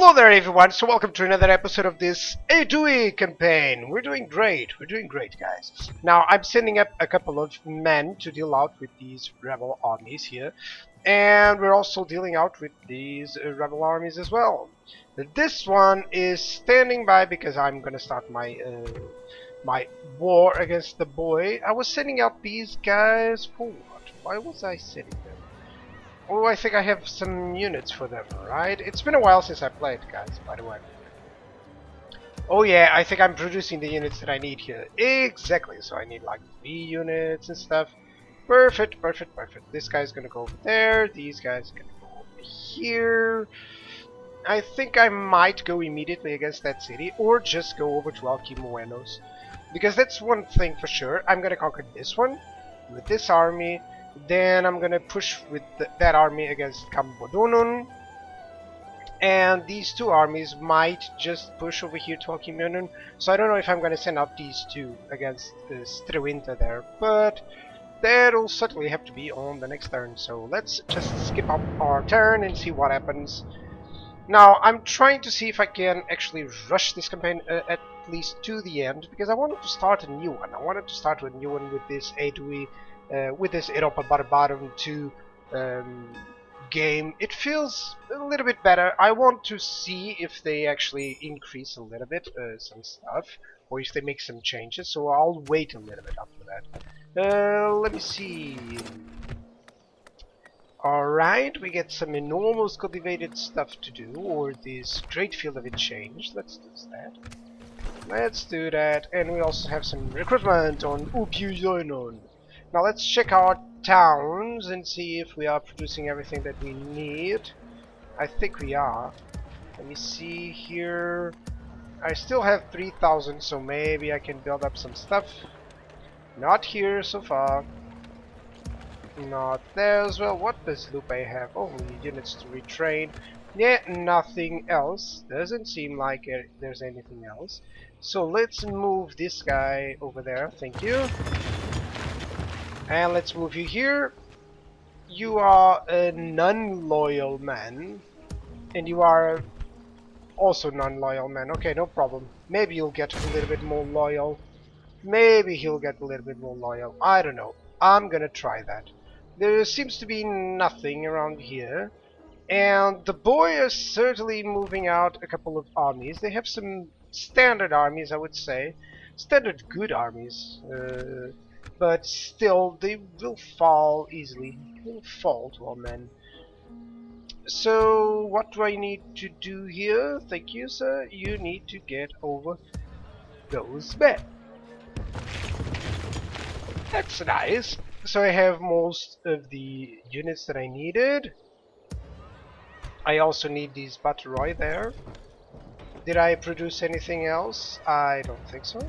Hello there everyone, so welcome to another episode of this Aedui campaign. We're doing great, guys. Now I'm sending up a couple of men to deal out with these rebel armies here. And we're also dealing out with these rebel armies as well. This one is standing by because I'm gonna start my my war against the Boii. I was sending out these guys for what? Why was I sending them? Oh, I think I have some units for them, right? It's been a while since I played, guys, by the way. Oh yeah, I think I'm producing the units that I need here. Exactly, so I need like 3 units and stuff. Perfect. This guy's gonna go over there, these guys are gonna go over here. I think I might go immediately against that city, or just go over to Alquimoenos. Because that's one thing for sure, I'm gonna conquer this one, with this army. Then I'm gonna push with that army against Cambodunun, and these two armies might just push over here to Alquimianun. So I don't know if I'm gonna send out these two against Strewinter there, but that'll certainly have to be on the next turn. So let's just skip up our turn and see what happens. Now I'm trying to see if I can actually rush this campaign at least to the end, because I wanted to start a new one. I wanted to start a new one with this Aedui. With this Europa Barbarorum 2 game, it feels a little bit better. I want to see if they actually increase a little bit some stuff, or if they make some changes, so I'll wait a little bit after that. Let me see. Alright, we get some enormous cultivated stuff to do, or this great field of exchange. Let's do that. And we also have some recruitment on Upiuzoinon. Now let's check our towns and see if we are producing everything that we need. I think we are. Let me see here. I still have 3,000, so maybe I can build up some stuff. Not here so far. Not there as well. What does Lupe have? Only units to retrain. Yeah, nothing else. Doesn't seem like there's anything else. So let's move this guy over there. Thank you. And let's move you here. You are a non-loyal man. And you are also non-loyal man. Okay, no problem. Maybe you'll get a little bit more loyal. Maybe he'll get a little bit more loyal. I don't know. I'm gonna try that. There seems to be nothing around here. And the Boii is certainly moving out a couple of armies. They have some standard armies, I would say. Standard good armies. But still, they will fall easily. They will fall to our men. So, what do I need to do here? Thank you, sir. You need to get over those men. That's nice. So I have most of the units that I needed. I also need these Bataroi there. Did I produce anything else? I don't think so.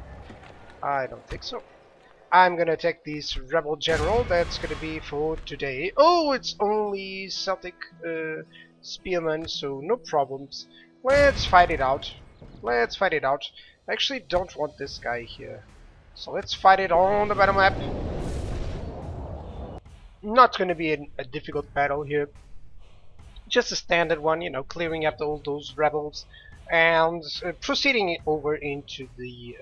I'm gonna take this rebel general. That's gonna be for today. Oh, it's only Celtic spearmen, so no problems. Let's fight it out. I actually don't want this guy here. So let's fight it on the battle map. Not gonna be a difficult battle here. Just a standard one, you know, clearing up all those rebels and proceeding over into the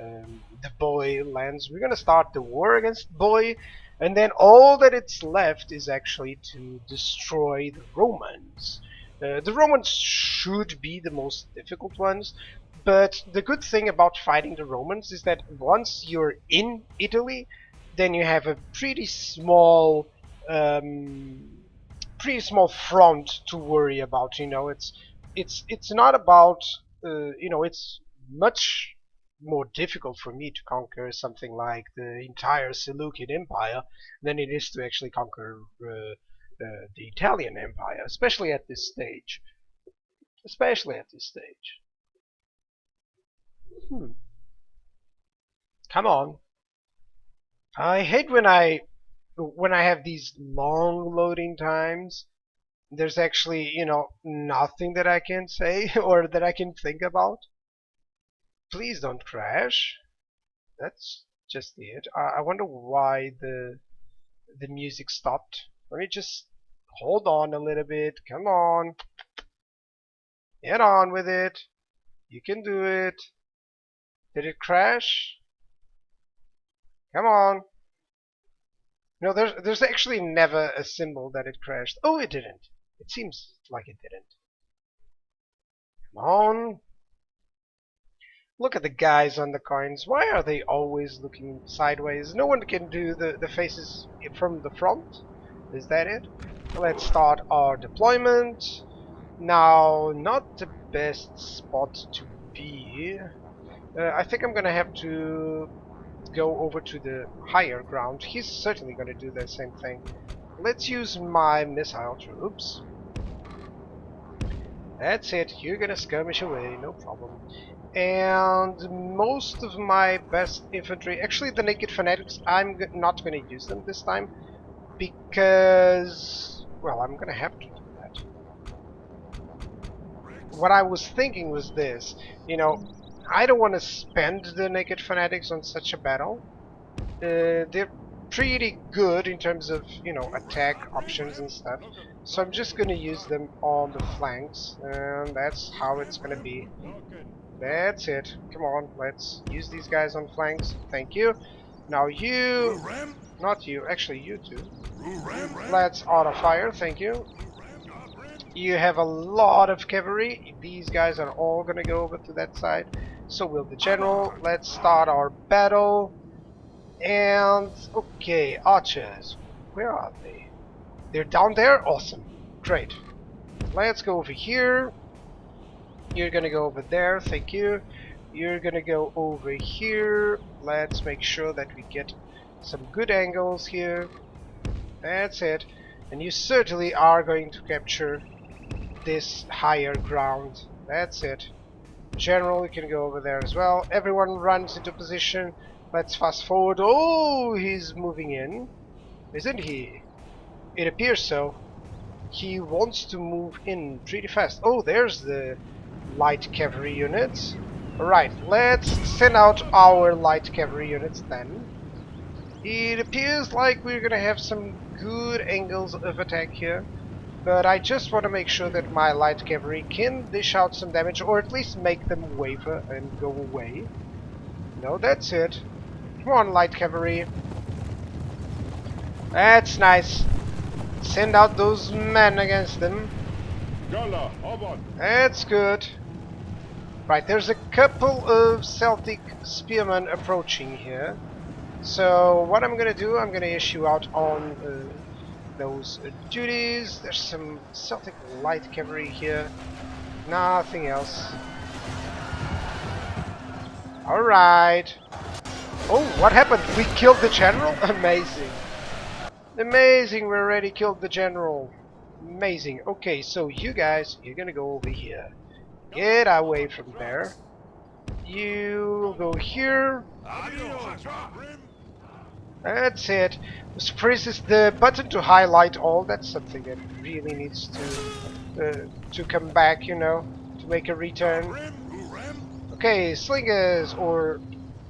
Boii lands. We're gonna start the war against Boii, and then all that it's left is actually to destroy the Romans. The Romans should be the most difficult ones, but the good thing about fighting the Romans is that once you're in Italy, then you have a pretty small front to worry about. You know, it's not about you know, it's much more difficult for me to conquer something like the entire Seleucid Empire than it is to actually conquer the Italian Empire, especially at this stage. Come on. I hate when I have these long loading times. There's actually, you know, nothing that I can say or that I can think about. Please don't crash. That's just it. I wonder why the music stopped. Let me just hold on a little bit. Come on. Get on with it. You can do it. Did it crash? Come on. No, there's actually never a symbol that it crashed. Oh, it didn't. It seems like it didn't. Come on. Look at the guys on the coins. Why are they always looking sideways? No one can do the faces from the front. Is that it? Let's start our deployment. Now, not the best spot to be. I think I'm gonna have to go over to the higher ground. He's certainly gonna do the same thing. Let's use my missile troops. That's it. You're gonna skirmish away, no problem. And most of my best infantry, actually the naked fanatics, I'm not going to use them this time because, well, I'm going to have to do that. What I was thinking was this, you know, I don't want to spend the naked fanatics on such a battle. They're pretty good in terms of, you know, attack options and stuff. So I'm just going to use them on the flanks, and that's how it's going to be. That's it. Come on, let's use these guys on flanks. Thank you. Now you... Not you, actually you two. Let's auto fire, thank you. You have a lot of cavalry. These guys are all gonna go over to that side. So will the general. Let's start our battle. And... okay, archers. Where are they? They're down there? Awesome. Great. Let's go over here. You're gonna go over there, thank you. You're gonna go over here. Let's make sure that we get some good angles here. That's it. And you certainly are going to capture this higher ground. That's it. General, you can go over there as well. Everyone runs into position. Let's fast forward. Oh, he's moving in, isn't he? It appears so. He wants to move in pretty fast. Oh, there's the light cavalry units. Alright, let's send out our light cavalry units then. It appears like we're gonna have some good angles of attack here, but I just want to make sure that my light cavalry can dish out some damage, or at least make them waver and go away. No, that's it. Come on, light cavalry. That's nice. Send out those men against them. That's good. Right, there's a couple of Celtic spearmen approaching here. So what I'm gonna do, I'm gonna issue out on those duties. There's some Celtic light cavalry here. Nothing else. Alright. Oh, what happened? We killed the general? Amazing. Amazing, we already killed the general. Amazing. Okay, so you guys, you're gonna go over here. Get away from there. You go here. That's it. Surprise is the button to highlight all. That's something that really needs to come back, you know, to make a return. Okay, slingers or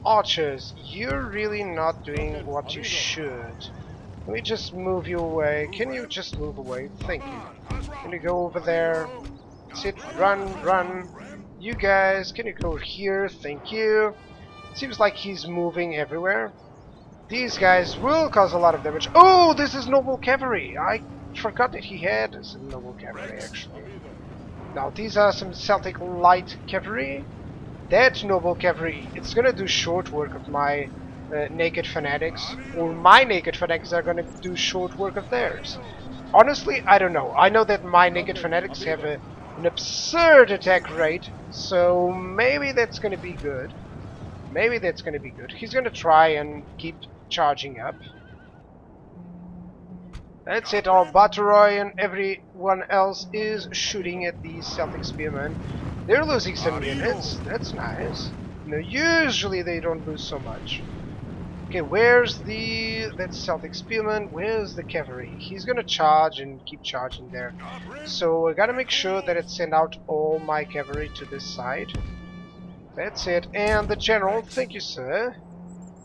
archers, you're really not doing what you should. Let me just move you away. Can you just move away? Thank you. Can you go over there? Sit, run, run. You guys, can you go here? Thank you. Seems like he's moving everywhere. These guys will cause a lot of damage. Oh, this is noble cavalry. I forgot that he had some noble cavalry, actually. Now, these are some Celtic light cavalry. That noble cavalry, it's gonna do short work of my naked fanatics, or my naked fanatics are gonna do short work of theirs. Honestly, I don't know. I know that my naked fanatics have an absurd attack rate, so maybe that's gonna be good. Maybe that's gonna be good. He's gonna try and keep charging up. That's it, all Batteroy and everyone else is shooting at these Celtic spearmen. They're losing some units, that's nice. No, usually they don't lose so much. Okay, where's that Celtic spearman? Where's the cavalry? He's gonna charge and keep charging there. So I gotta make sure that it send out all my cavalry to this side. That's it. And the general, thank you, sir.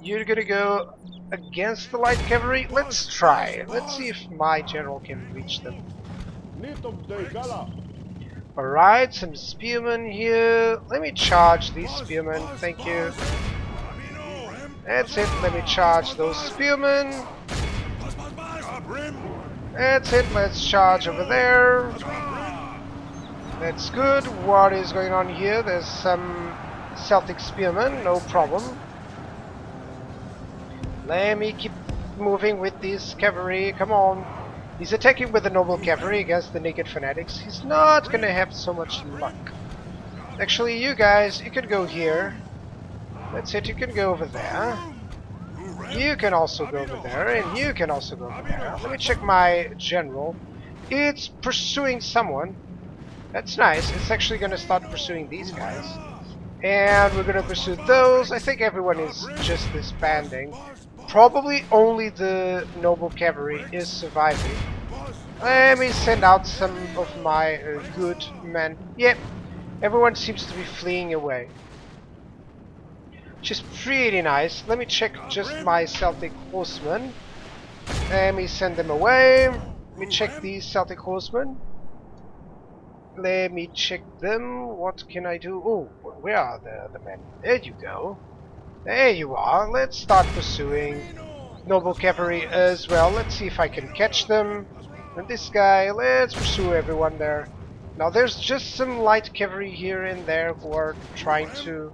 You're gonna go against the light cavalry? Let's try. Let's see if my general can reach them. Alright, some spearmen here. Let me charge these spearmen, thank you. That's it, let me charge those spearmen. That's it, let's charge over there. That's good. What is going on here? There's some Celtic spearmen, no problem. Let me keep moving with this cavalry, come on. He's attacking with the noble cavalry against the naked fanatics. He's not gonna have so much luck. Actually, you guys, you can go here. That's it, you can go over there. You can also go over there, and you can also go over there. Let me check my general. It's pursuing someone. That's nice. It's actually gonna start pursuing these guys. And we're gonna pursue those. I think everyone is just disbanding. Probably only the noble cavalry is surviving. Let me send out some of my good men. Yep, everyone seems to be fleeing away. Which is pretty nice. Let me check just my Celtic horsemen. Let me send them away. Let me check these Celtic horsemen. Let me check them. What can I do? Oh, where are the men? There you go. There you are. Let's start pursuing noble cavalry as well. Let's see if I can catch them. And this guy, let's pursue everyone there. Now there's just some light cavalry here and there who are trying to,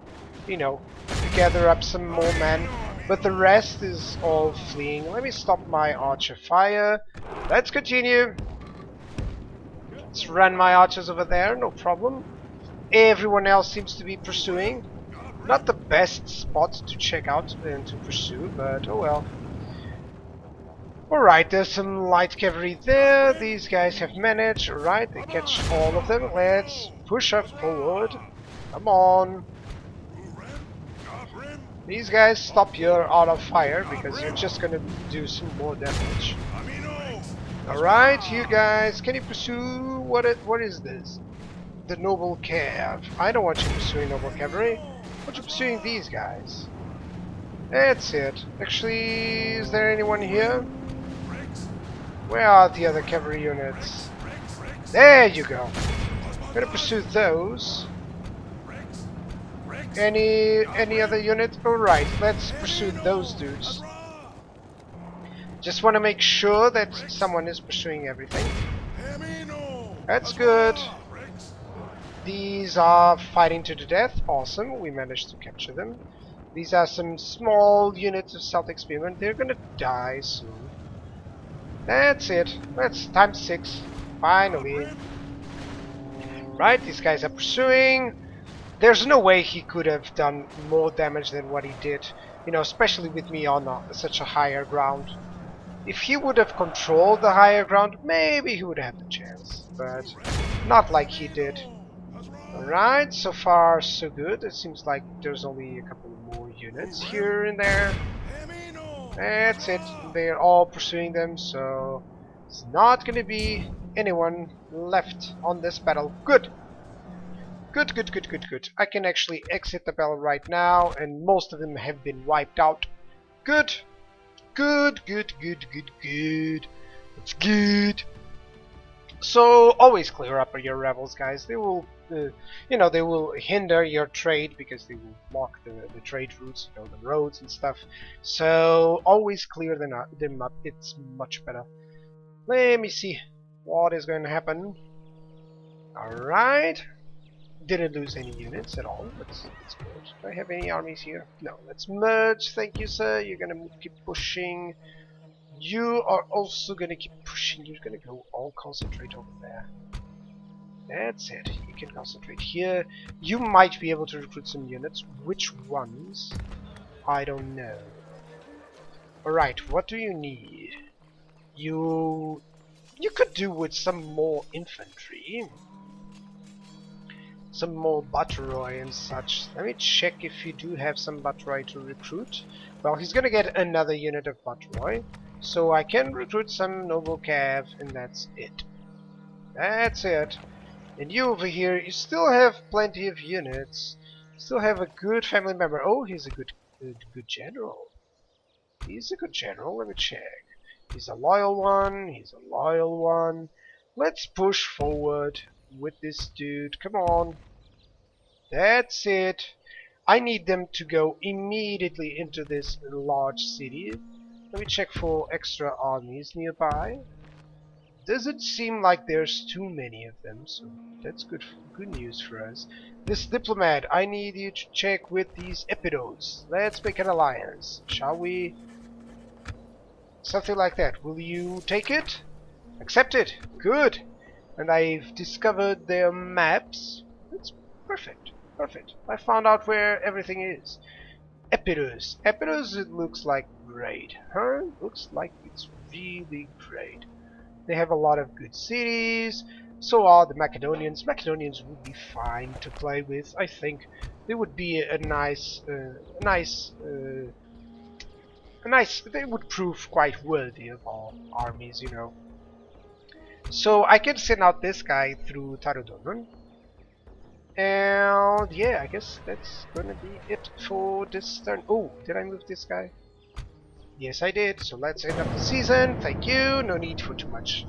you know, to gather up some more men. But the rest is all fleeing. Let me stop my archer fire. Let's continue. Let's run my archers over there, no problem. Everyone else seems to be pursuing. Not the best spot to check out and to pursue, but oh well. Alright, there's some light cavalry there. These guys have managed. Alright, they catch all of them. Let's push up forward. Come on. These guys, stop your auto of fire because you're just gonna do some more damage. Alright, you guys, can you pursue what is this? The noble cav. I don't want you pursuing noble cavalry. I want you pursuing these guys. That's it. Actually, is there anyone here? Where are the other cavalry units? There you go. I'm gonna pursue those. Any other unit? Alright, let's pursue those dudes. Just want to make sure that someone is pursuing everything. That's good. These are fighting to the death. Awesome, we managed to capture them. These are some small units of Celtic spearmen. They're gonna die soon. That's it. That's times 6. Finally. Right, these guys are pursuing. There's no way he could have done more damage than what he did. You know, especially with me on such a higher ground. If he would have controlled the higher ground, maybe he would have the chance. But not like he did. Alright, so far so good. It seems like there's only a couple more units here and there. That's it. They're all pursuing them, so it's not gonna be anyone left on this battle. Good! Good, good, good, good, good. I can actually exit the battle right now, and most of them have been wiped out. Good! Good, good, good, good, good. It's good. So always clear up your rebels, guys. They will, you know, they will hinder your trade because they will block the trade routes, you know, the roads and stuff. So always clear them up. It's much better. Let me see what is going to happen. All right. Didn't lose any units at all. That's good. Do I have any armies here? No. Let's merge. Thank you, sir. You're gonna keep pushing. You are also gonna keep pushing. You're gonna go all concentrate over there. That's it. You can concentrate here. You might be able to recruit some units. Which ones? I don't know. Alright, what do you need? You could do with some more infantry. Some more Batoroi and such. Let me check if you do have some Batoroi to recruit. Well, he's gonna get another unit of Batoroi. So I can recruit some Noble Cav, and that's it. That's it. And you over here, you still have plenty of units. Still have a good family member. Oh, he's a good general. He's a good general. Let me check. He's a loyal one. He's a loyal one. Let's push forward. with this dude. Come on. That's it. I need them to go immediately into this large city. Let me check for extra armies nearby. Doesn't seem like there's too many of them, so that's good news for us. This diplomat, I need you to check with these epidotes. Let's make an alliance, shall we? Something like that. Will you take it? Accept it. Good. And I've discovered their maps. That's perfect. Perfect. I found out where everything is. Epirus. Epirus, it looks like great. Huh? Looks like it's really great. They have a lot of good cities. So are the Macedonians. Macedonians would be fine to play with. I think they would be a nice, they would prove quite worthy of our armies, you know. So I can send out this guy through Tarudonun. And yeah, I guess that's gonna be it for this turn. Oh, did I move this guy? Yes, I did. So let's end up the season. Thank you. No need for too much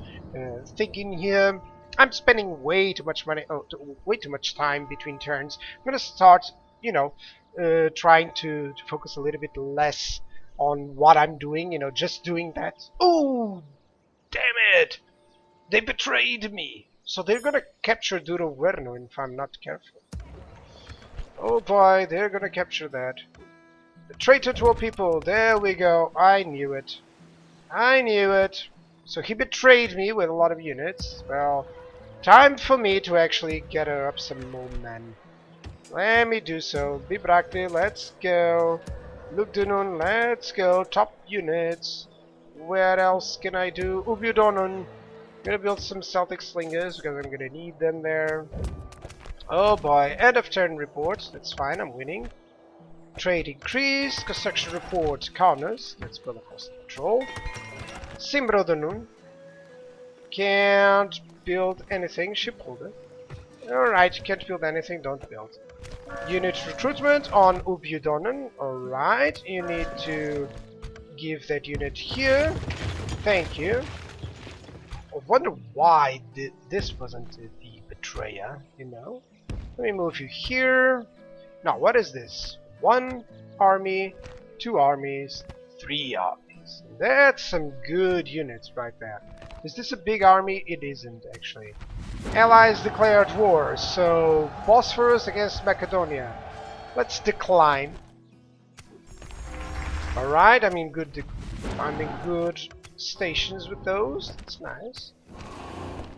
thinking here. I'm spending way too much money, way too much time between turns. I'm gonna start, you know, trying to focus a little bit less on what I'm doing. You know, just doing that. Oh, damn it! They betrayed me. So they're gonna capture Duro Verno if I'm not careful. Oh boy, they're gonna capture that. The traitor to all people, there we go. I knew it. I knew it. So he betrayed me with a lot of units. Well, time for me to actually gather up some more men. Let me do so. Bibrakti, let's go. Lugdunun, let's go. Top units. Where else can I do? Ubyudonun. Gonna build some Celtic slingers because I'm gonna need them there. Oh boy, end of turn reports. That's fine, I'm winning. Trade increase, construction report counters. Let's build a coastal patrol. Simbrodonun. Can't build anything. Shipholder. Alright, you can't build anything, don't build. Unit recruitment on Ubyudonun. Alright, you need to give that unit here. Thank you. I wonder why this wasn't the betrayer, you know? Let me move you here. Now, what is this? 1 army, 2 armies, 3 armies. That's some good units right there. Is this a big army? It isn't, actually. Allies declared war, so Bosphorus against Macedonia. Let's decline. Alright, I'm in good stations with those. That's nice.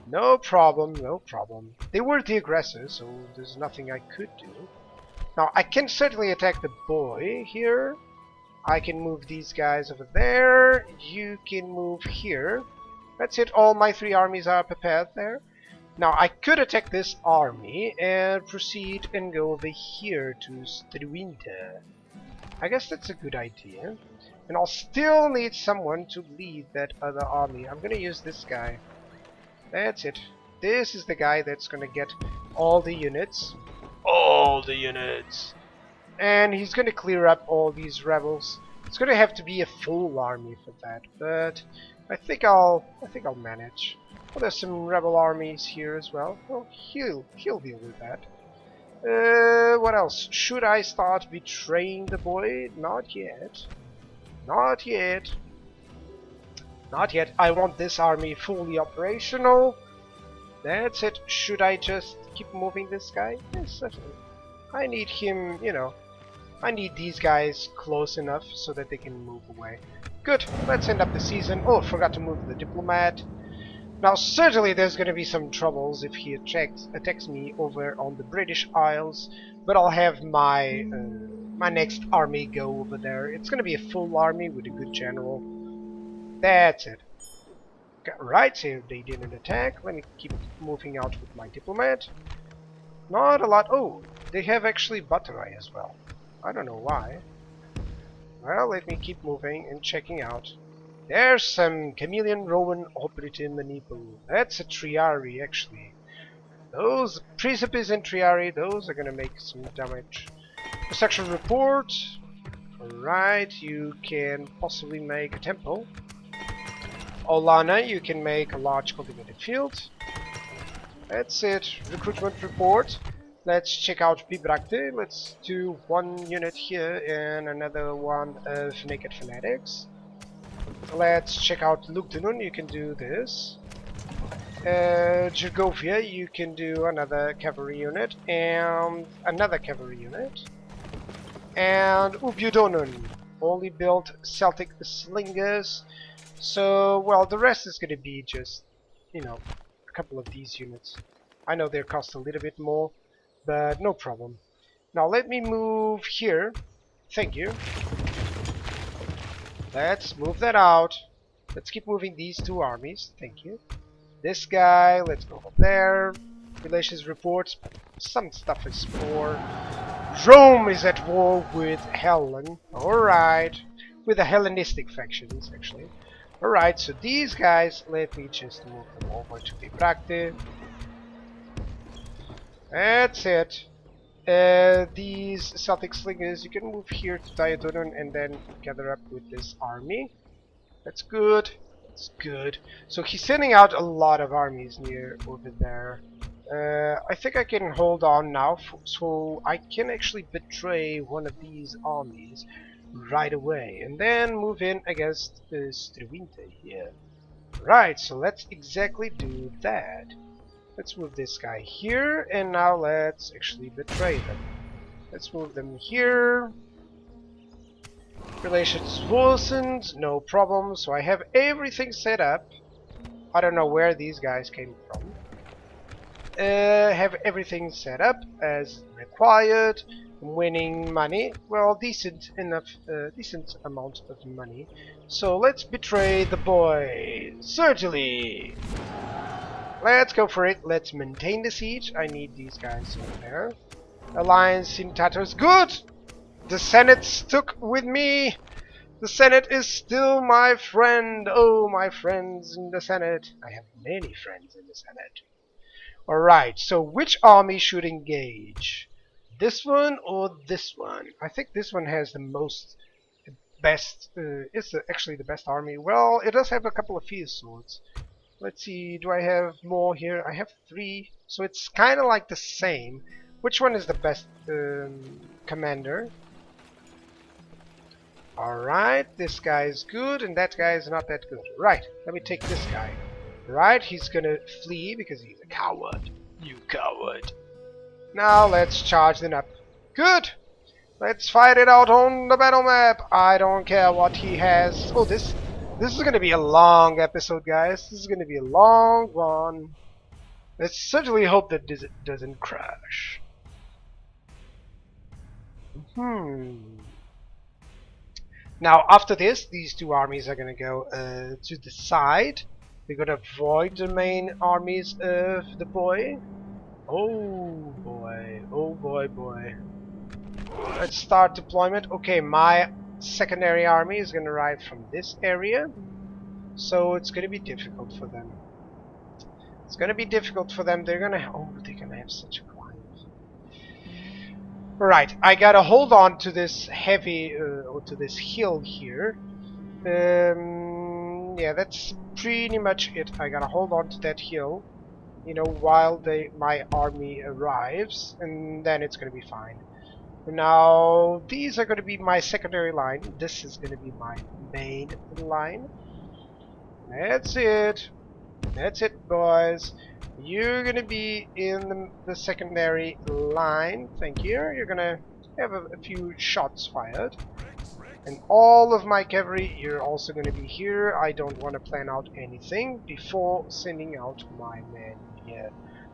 No problem, no problem. They were the aggressors, so there's nothing I could do. Now, I can certainly attack the Boii here. I can move these guys over there. You can move here. That's it, all my 3 armies are prepared there. Now, I could attack this army and proceed and go over here to Struinter. I guess that's a good idea. And I'll still need someone to lead that other army. I'm gonna use this guy. That's it. This is the guy that's gonna get all the units. All the units! And he's gonna clear up all these rebels. It's gonna have to be a full army for that, but I think I'll manage. Well, there's some rebel armies here as well. Well, he'll deal with that. What else? Should I start betraying the Boii? Not yet. Not yet. Not yet. I want this army fully operational. That's it. Should I just keep moving this guy? Yes, certainly. I need him, you know. I need these guys close enough so that they can move away. Good. Let's end up the season. Oh, forgot to move the diplomat. Now, certainly there's going to be some troubles if he attacks me over on the British Isles, but I'll have my my next army go over there. It's going to be a full army with a good general. That's it. Right, so they didn't attack. Let me keep moving out with my diplomat. Not a lot. Oh, they have actually Batarai as well. I don't know why. Well, let me keep moving and checking out. There's some Chameleon Roman Operative Manipu. That's a Triari, actually. Those Precipes and Triari, those are gonna make some damage. Construction report. Alright, you can possibly make a temple. Olana, you can make a large cultivated field. That's it. Recruitment report. Let's check out Bibrakte. Let's do one unit here and another one of Naked Fanatics. Let's check out Lugdunun. You can do this. Gergovia, you can do another cavalry unit and another cavalry unit. And Ubudonun only built Celtic slingers. So, well, the rest is going to be just, you know, a couple of these units. I know they cost a little bit more, but no problem. Now let me move here. Thank you. Let's move that out. Let's keep moving these two armies. Thank you. This guy, let's go over there. Relations reports. Some stuff is for. Rome is at war with Helen. Alright. With the Hellenistic factions, actually. Alright, so these guys, let me just move them over to Bibrakte. That's it. These Celtic slingers, you can move here to Diadonon and then gather up with this army. That's good. That's good. So he's sending out a lot of armies near over there. I think I can hold on now, so I can actually betray one of these armies right away and then move in against Strewinte here. Right, so let's exactly do that. Let's move this guy here, and now let's actually betray them. Let's move them here. Relations worsened, no problem. So I have everything set up. I don't know where these guys came from. Have everything set up as required. Winning money, well, decent enough, decent amount of money. So let's betray the boy. Certainly. Let's go for it. Let's maintain the siege. I need these guys over there. Alliance in tatters. Good! The Senate stuck with me! The Senate is still my friend! Oh, my friends in the Senate. I have many friends in the Senate. Alright, so which army should engage? This one or this one? I think this one has the most best, it's actually the best army. Well, it does have a couple of fierce swords. Let's see, do I have more here? I have 3, so it's kind of like the same. Which one is the best commander? Alright, this guy is good, and that guy is not that good. Right, let me take this guy. Right, he's gonna flee because he's a coward. You coward. Now let's charge them up. Good! Let's fight it out on the battle map. I don't care what he has. Oh, this is gonna be a long episode, guys. This is gonna be a long one. Let's certainly hope that this doesn't crash. Now, after this, these two armies are gonna go to the side. We're gonna avoid the main armies of the boy. Oh boy, oh boy, boy. Let's start deployment. Okay, my secondary army is gonna arrive from this area. So it's gonna be difficult for them. It's gonna be difficult for them. They're gonna have such a climb. Alright, I gotta hold on to this heavy, or to this hill here. Yeah, that's pretty much it. I gotta hold on to that hill, you know, while my army arrives, and then it's gonna be fine. Now, these are gonna be my secondary line. This is gonna be my main line. That's it. That's it, boys. You're gonna be in the secondary line. Thank you. You're gonna have a few shots fired. And all of my cavalry, you're also gonna be here. I don't want to plan out anything before sending out my men here.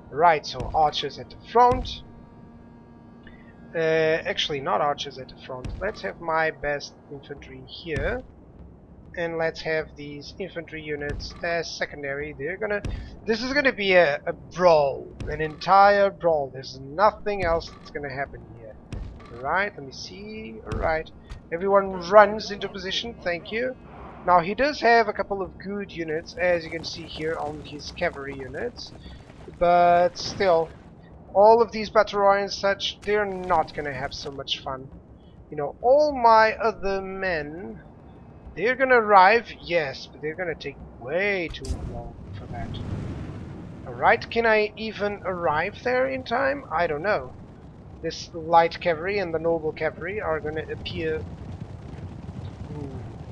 Right, so archers at the front. Actually, not archers at the front. Let's have my best infantry here. And let's have these infantry units as secondary. This is gonna be a brawl, an entire brawl. There's nothing else that's gonna happen here. Alright, let me see. Alright, everyone runs into position. Thank you. Now he does have a couple of good units, as you can see here on his cavalry units, but still, all of these Batoroi and such, they're not gonna have so much fun. You know, all my other men, they're gonna arrive, yes, but they're gonna take way too long for that. Alright, can I even arrive there in time? I don't know. This light cavalry and the noble cavalry are gonna appear.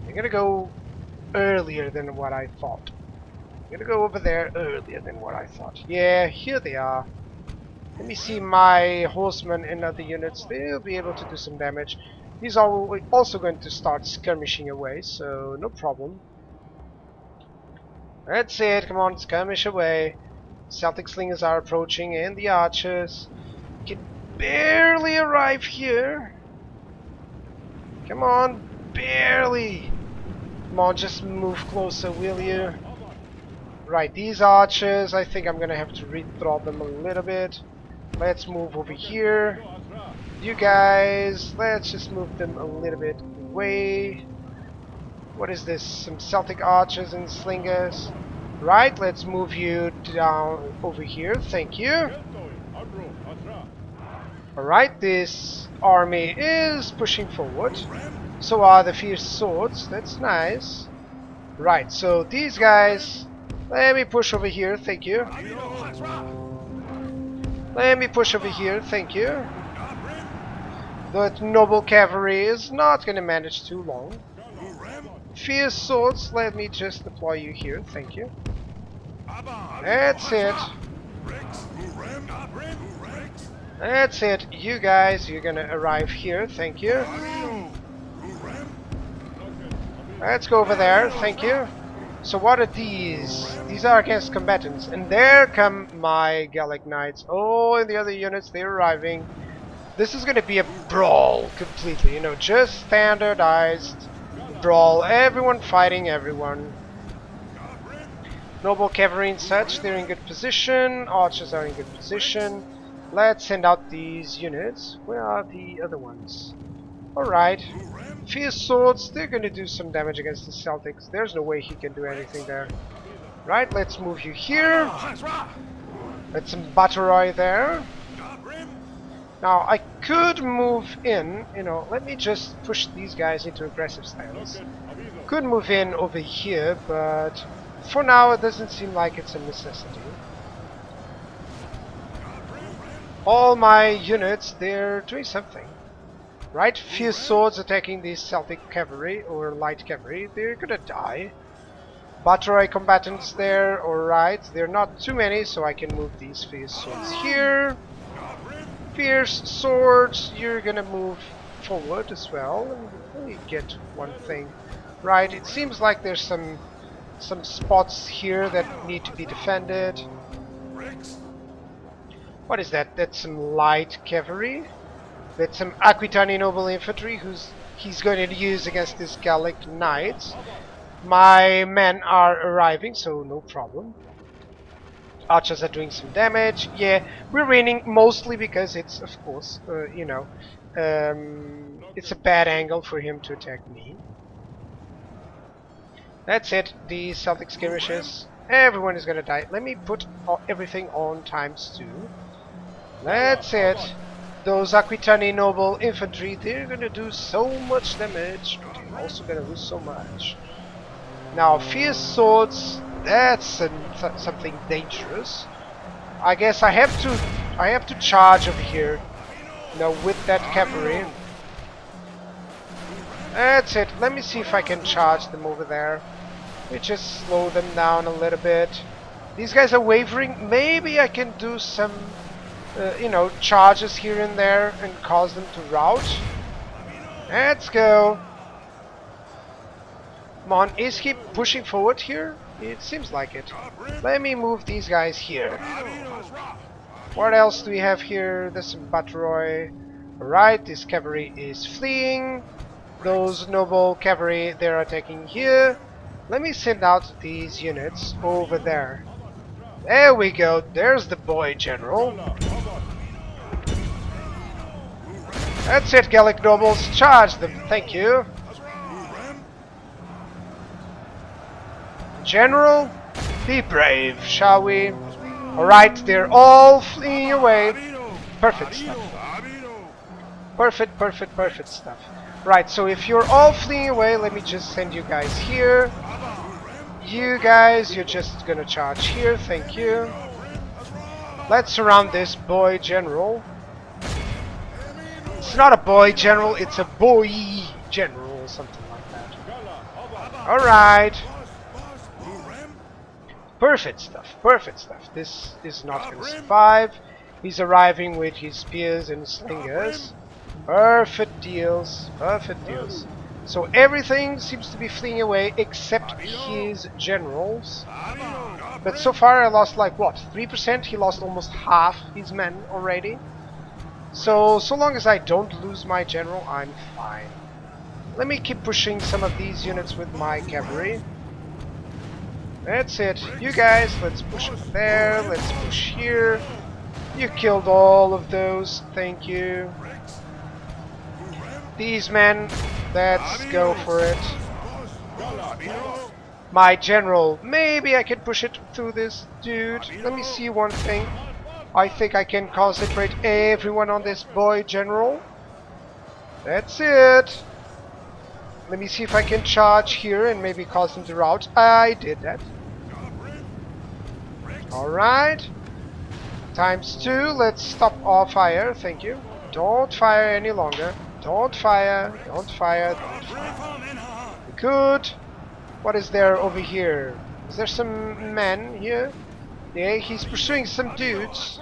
They're gonna go earlier than what I thought. I'm gonna go over there earlier than what I thought. Yeah, here they are. Let me see my horsemen and other units. They'll be able to do some damage. These are also going to start skirmishing away, so no problem. That's it. Come on, skirmish away. Celtic slingers are approaching, and the archers can barely arrive here. Come on, barely. Come on, just move closer, will you? Right, these archers, I think I'm gonna have to rethrow them a little bit. Let's move over here. You guys, let's just move them a little bit away. What is this? Some Celtic archers and slingers. Right, let's move you down over here. Thank you. Alright, this army is pushing forward. So are the fierce swords. That's nice. Right, so these guys... Let me push over here. Thank you. Let me push over here. Thank you. The noble cavalry is not going to manage too long. Fierce swords, let me just deploy you here. Thank you. That's it. That's it. You guys, you're gonna arrive here. Thank you. Let's go over there. Thank you. So what are these? These are against combatants. And there come my Gallic Knights. Oh, and the other units, they're arriving. This is gonna be a brawl completely. You know, just standardized brawl. Everyone fighting everyone. Noble cavalry and such, they're in good position. Archers are in good position. Let's send out these units. Where are the other ones? Alright. Fierce swords, they're gonna do some damage against the Celtics. There's no way he can do anything there. Right, let's move you here. Let's some battery there. Now, I could move in, you know, let me just push these guys into aggressive stance. Could move in over here, but for now it doesn't seem like it's a necessity. All my units, they're doing something. Right? Fierce swords attacking these Celtic cavalry or light cavalry, they're gonna die. Battery combatants there, alright. They're not too many, so I can move these fierce swords here. Fierce swords, you're gonna move forward as well. Let me get one thing. Right, it seems like there's some spots here that need to be defended. What is that? That's some light cavalry. That's some Aquitani noble infantry he's going to use against this Gallic knights. My men are arriving, so no problem. Archers are doing some damage. Yeah, we're winning mostly because it's, of course, you know, it's a bad angle for him to attack me. That's it. The Celtic skirmishes. Everyone is gonna die. Let me put everything on ×2. That's it. Those Aquitani noble infantry, they're gonna do so much damage, but they're also gonna lose so much. Now, fierce swords, that's something dangerous. I guess I have to charge over here, you know, with that cavalry. That's it. Let me see if I can charge them over there. Let me just slow them down a little bit. These guys are wavering. Maybe I can do some, you know, charges here and there and cause them to rout. Let's go. Come on, is he pushing forward here? It seems like it. Let me move these guys here. What else do we have here? There's some battery. Alright, this cavalry is fleeing. Those noble cavalry, they're attacking here. Let me send out these units over there. There we go. There's the Boii general. That's it, Gallic nobles. Charge them. Thank you. General, be brave, shall we? Alright, they're all fleeing away. Perfect stuff. Perfect stuff. Right, so if you're all fleeing away, let me just send you guys here. You guys, you're just gonna charge here, thank you. Let's surround this boy general. It's not a boy general, it's a Boii general, something like that. Alright. Perfect stuff, perfect stuff. This is not going to survive. He's arriving with his spears and slingers. Perfect deals, perfect deals. So everything seems to be fleeing away except his generals. But so far I lost like what, 3%? He lost almost half his men already. So long as I don't lose my general, I'm fine. Let me keep pushing some of these units with my cavalry. That's it. You guys, let's push over there, let's push here. You killed all of those, thank you. These men, let's go for it. My general, maybe I can push it through this dude. Let me see one thing. I think I can concentrate everyone on this boy general. That's it. Let me see if I can charge here and maybe cause him to rout. I did that. Alright. ×2. Let's stop all fire. Thank you. Don't fire any longer. Don't fire. Don't fire. Don't fire. Good. What is there over here? Is there some men here? Yeah, he's pursuing some dudes.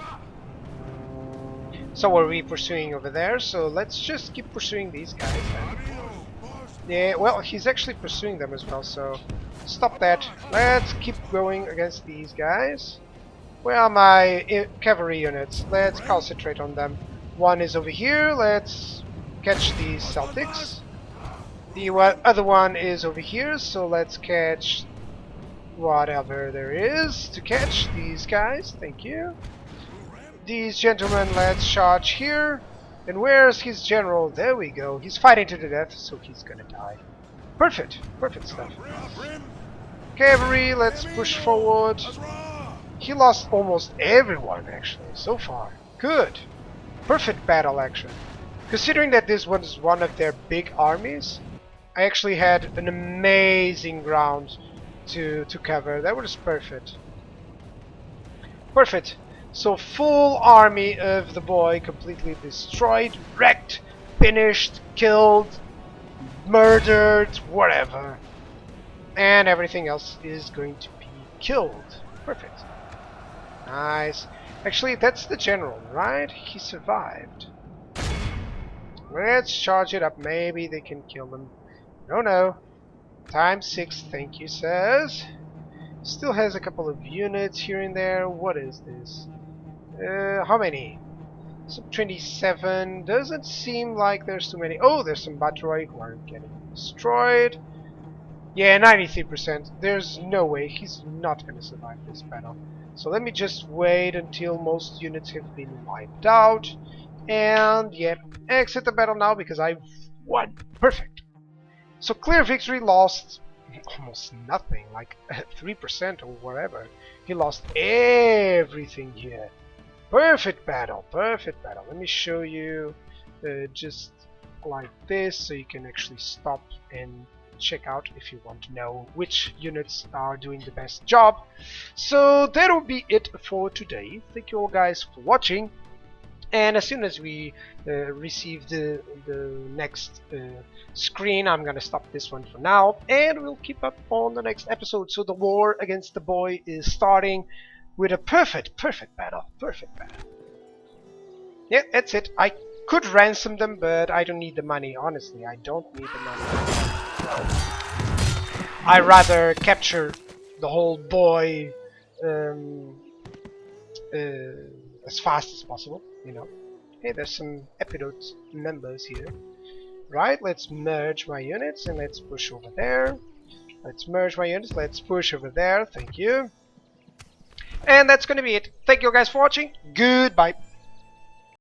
So are we pursuing over there? So let's just keep pursuing these guys then. Yeah, well, he's actually pursuing them as well, so stop that. Let's keep going against these guys. Where are my cavalry units? Let's concentrate on them. One is over here. Let's catch these Celtics. The other one is over here, so let's catch whatever there is to catch. These guys, thank you. These gentlemen, let's charge here. And where's his general? There we go. He's fighting to the death, so he's gonna die. Perfect, perfect stuff. Cavalry, let's push forward. He lost almost everyone, actually, so far. Good. Perfect battle, actually. Considering that this was one of their big armies, I actually had an amazing ground to cover. That was perfect. Perfect. So full army of the boy completely destroyed, wrecked, finished, killed, murdered, whatever. And everything else is going to be killed. Perfect. Nice. Actually, that's the general, right? He survived. Let's charge it up. Maybe they can kill him. No. ×6, thank you, says. Still has a couple of units here and there. What is this? How many? Some 27. Doesn't seem like there's too many. Oh, there's some Batroi who are getting destroyed. Yeah, 93%. There's no way he's not gonna survive this battle. So let me just wait until most units have been wiped out. And yeah, exit the battle now because I've won. Perfect. So clear victory, lost almost nothing, like 3% or whatever. He lost everything here. Perfect battle, perfect battle. Let me show you just like this so you can actually stop and check out if you want to know which units are doing the best job. So that'll be it for today. Thank you all guys for watching. And as soon as we receive the next screen, I'm gonna stop this one for now, and we'll keep up on the next episode. So the war against the boy is starting with a perfect battle. Perfect battle. Yeah, that's it. I could ransom them, but I don't need the money. Honestly, I don't need the money. I rather capture the whole boy as fast as possible, you know. Hey, there's some episode members here. Right, let's merge my units and let's push over there. Let's merge my units, let's push over there, thank you. And that's gonna be it. Thank you guys for watching. Goodbye.